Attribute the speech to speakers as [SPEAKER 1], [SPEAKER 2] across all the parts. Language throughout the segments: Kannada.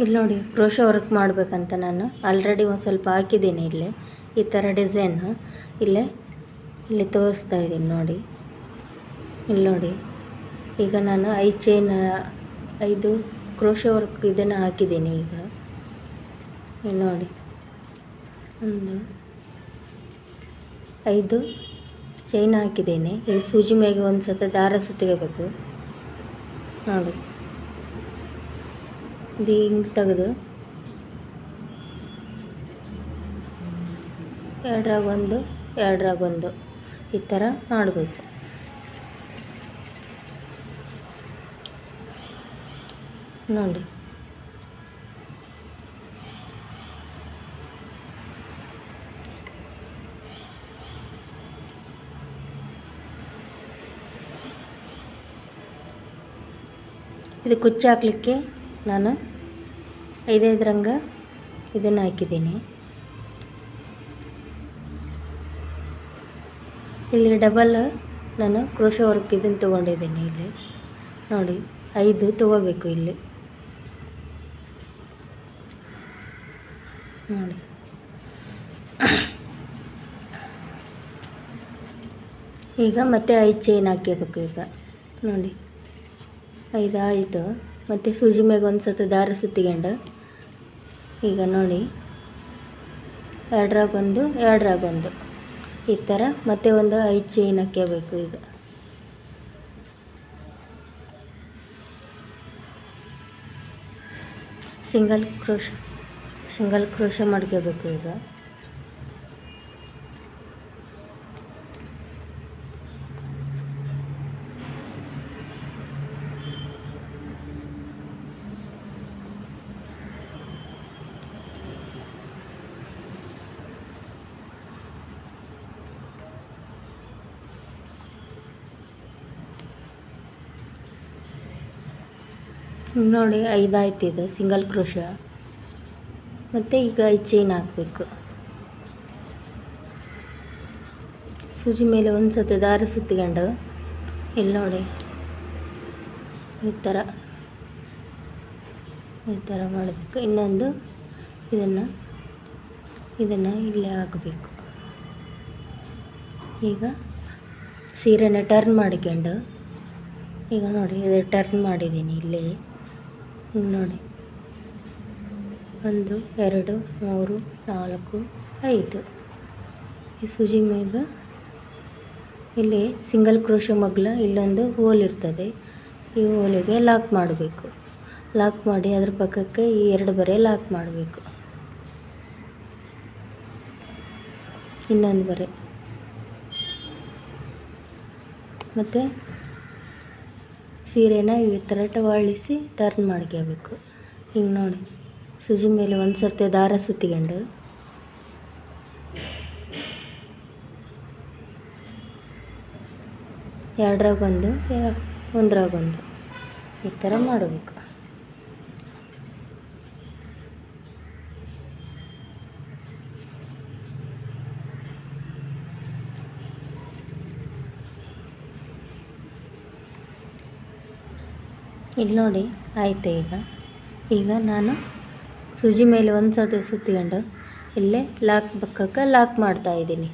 [SPEAKER 1] ಇಲ್ಲಿ ನೋಡಿ ಕ್ರೋಶೋ ವರ್ಕ್ ಮಾಡಬೇಕಂತ ನಾನು ಆಲ್ರೆಡಿ ಒಂದು ಸ್ವಲ್ಪ ಹಾಕಿದ್ದೀನಿ ಇಲ್ಲಿ ಈ ಥರ ಡಿಸೈನು ಇಲ್ಲಿ ತೋರಿಸ್ತಾ ಇದ್ದೀನಿ ನೋಡಿ. ಇಲ್ಲಿ ನೋಡಿ ಈಗ ನಾನು 5 ಚೈನ್ 5 ಕ್ರೋಶೋ ವರ್ಕ್ ಇದನ್ನು ಹಾಕಿದ್ದೀನಿ. ಈಗ ಇಲ್ಲಿ ನೋಡಿ 1 5 ಚೈನ್ ಹಾಕಿದ್ದೀನಿ. ಈ ಸೂಜಿ ಮೇಲೆ ಒಂದು ಸತ ದಾರ ಸುತ್ತಿಗಬೇಕು ನೋಡಿ. ಇದು ಹಿಂಗೆ ತೆಗೆದು ಎರಡರಾಗೊಂದು ಈ ಥರ ಮಾಡಬೇಕು ನೋಡಿ. ಇದು ಕುಚ್ಚು ಹಾಕಲಿಕ್ಕೆ ನಾನು 5 ರಂಗ ಇದನ್ನು ಹಾಕಿದ್ದೀನಿ. ಇಲ್ಲಿ ಡಬಲ್ ನಾನು ಕ್ರೋಶೋ ವರ್ಕ್ ಇದನ್ನು ತೊಗೊಂಡಿದ್ದೀನಿ. ಇಲ್ಲಿ ನೋಡಿ 5 ತೊಗೋಬೇಕು ಇಲ್ಲಿ ನೋಡಿ. ಈಗ ಮತ್ತೆ 5 ಚೈನ್ ಹಾಕಬೇಕು. ಈಗ ನೋಡಿ 5 ಆಯಿತು. ಮತ್ತು ಸೂಜಿ ಮ್ಯಾಗ ಒಂದು ಸತ ದಾರ ಸುತ್ತಿಕೊಂಡು ಈಗ ನೋಡಿ ಎರಡರಾಗೊಂದು ಈ ಥರ ಮತ್ತೆ ಒಂದು 5 ಚೈನ್ ಹಾಕಬೇಕು. ಈಗ ಸಿಂಗಲ್ ಕ್ರೋಶ ಮಾಡ್ಕೋಬೇಕು. ಈಗ ನೋಡಿ 5 ಆಯ್ತು. ಇದು ಸಿಂಗಲ್ ಕ್ರೋಶ. ಮತ್ತು ಈಗ 5 ಚೈನ್ ಹಾಕಬೇಕು. ಸೂಜಿ ಮೇಲೆ ಒಂದು ಸತಿ ದಾರ ಸುತ್ತಿಕೊಂಡು ಇಲ್ಲಿ ನೋಡಿ ಈ ಥರ ಮಾಡಬೇಕು. ಇನ್ನೊಂದು ಇದನ್ನು ಇಲ್ಲೇ ಹಾಕಬೇಕು. ಈಗ ಸೀರೆನ ಟರ್ನ್ ಮಾಡಿಕೊಂಡು ಈಗ ನೋಡಿ ಇದು ಟರ್ನ್ ಮಾಡಿದ್ದೀನಿ. ಇಲ್ಲಿ ನೋಡಿ 1 2 3 4 5 ಈ ಸೂಜಿ ಮ್ಯಾಗ ಇಲ್ಲಿ ಸಿಂಗಲ್ ಕ್ರೋಶ ಮಗ್ಲ ಇಲ್ಲೊಂದು ಹೋಲ್ ಇರ್ತದೆ. ಈ ಹೋಲಿಗೆ ಲಾಕ್ ಮಾಡಬೇಕು. ಲಾಕ್ ಮಾಡಿ ಅದ್ರ ಪಕ್ಕಕ್ಕೆ ಈ 2 ಬರೆ ಲಾಕ್ ಮಾಡಬೇಕು. ಇನ್ನೊಂದು ಬರೆ ಮತ್ತು ಸೀರೆನ ಈ ಥರ ಹೊಳ್ಳಿಸಿ ಟರ್ನ್ ಮಾಡ್ಕೋಬೇಕು. ಹಿಂಗೆ ನೋಡಿ ಸೂಜಿ ಮೇಲೆ ಒಂದು ಸರ್ತಿ ದಾರ ಸುತ್ತಿಕೊಂಡು ಎರಡರಾಗೊಂದು ಒಂದರಾಗೊಂದು ಈ ಥರ ಮಾಡಬೇಕು. ಇಲ್ಲಿ ನೋಡಿ ಆಯಿತು. ಈಗ ನಾನು ಸೂಜಿ ಮೇಲೆ ಒಂದು ಸತಿ ಸುತ್ತಿಕೊಂಡು ಇಲ್ಲೇ ಲಾಕ್ ಪಕ್ಕಕ್ಕೆ ಲಾಕ್ ಮಾಡ್ತಾಯಿದ್ದೀನಿ.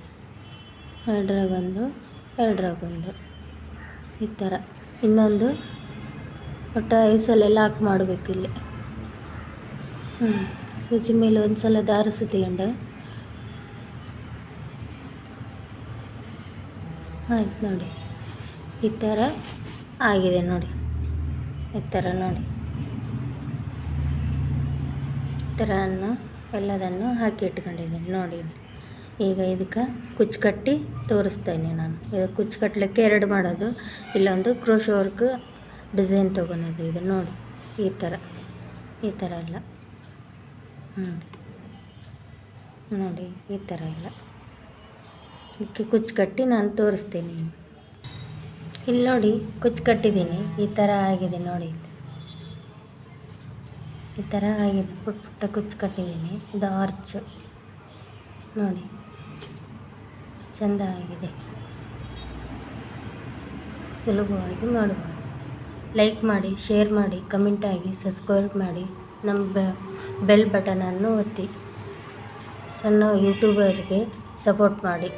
[SPEAKER 1] ಎರಡರಾಗೊಂದು ಈ ಥರ. ಇನ್ನೊಂದು ಒಟ್ಟು 5 ಸಲ ಲಾಕ್ ಮಾಡಬೇಕು. ಇಲ್ಲಿ ಸೂಜಿ ಮೇಲೆ ಒಂದು ಸಲ ದಾರ ಸುತ್ತಿಕೊಂಡು ಆಯ್ತು ನೋಡಿ ಈ ಥರ ಆಗಿದೆ ನೋಡಿ. ಈ ಥರ ನೋಡಿ ಈ ಥರ ಎಲ್ಲದನ್ನು ಹಾಕಿ ಇಟ್ಕೊಂಡಿದ್ದೀನಿ ನೋಡಿ. ಈಗ ಇದಕ್ಕೆ ಕುಚ್ಚು ಕಟ್ಟಿ ತೋರಿಸ್ತೇನೆ ನಾನು. ಇದು ಕುಚ್ಚು ಕಟ್ಟಲಿಕ್ಕೆ 2 ಮಾಡೋದು. ಇಲ್ಲೊಂದು ಕ್ರೋಶೋ ವರ್ಕ್ ಡಿಸೈನ್ ತೊಗೊಳೋದು. ಇದು ನೋಡಿ ಈ ಥರ ಎಲ್ಲ ನೋಡಿ ಈ ಥರ ಎಲ್ಲ ಇದಕ್ಕೆ ಕುಚ್ಚು ಕಟ್ಟಿ ನಾನು ತೋರಿಸ್ತೀನಿ. ಇಲ್ಲಿ ನೋಡಿ ಕುಚ್ಚು ಕಟ್ಟಿದ್ದೀನಿ. ಈ ಥರ ಆಗಿದೆ ನೋಡಿ. ಈ ಥರ ಆಗಿದೆ. ಪುಟ್ಟ ಕುಚ್ಚು ಕಟ್ಟಿದ್ದೀನಿ. ಇದು ಆರ್ಚ್ ನೋಡಿ ಚೆಂದ ಆಗಿದೆ. ಸುಲಭವಾಗಿ ಮಾಡಬಹುದು. ಲೈಕ್ ಮಾಡಿ, ಶೇರ್ ಮಾಡಿ, ಕಮೆಂಟ್ ಆಗಿ, ಸಬ್ಸ್ಕ್ರೈಬ್ ಮಾಡಿ. ನಮ್ಮ ಬೆಲ್ ಬಟನನ್ನು ಒತ್ತಿ. ಸಣ್ಣ ಯೂಟ್ಯೂಬರ್ಗೆ ಸಪೋರ್ಟ್ ಮಾಡಿ.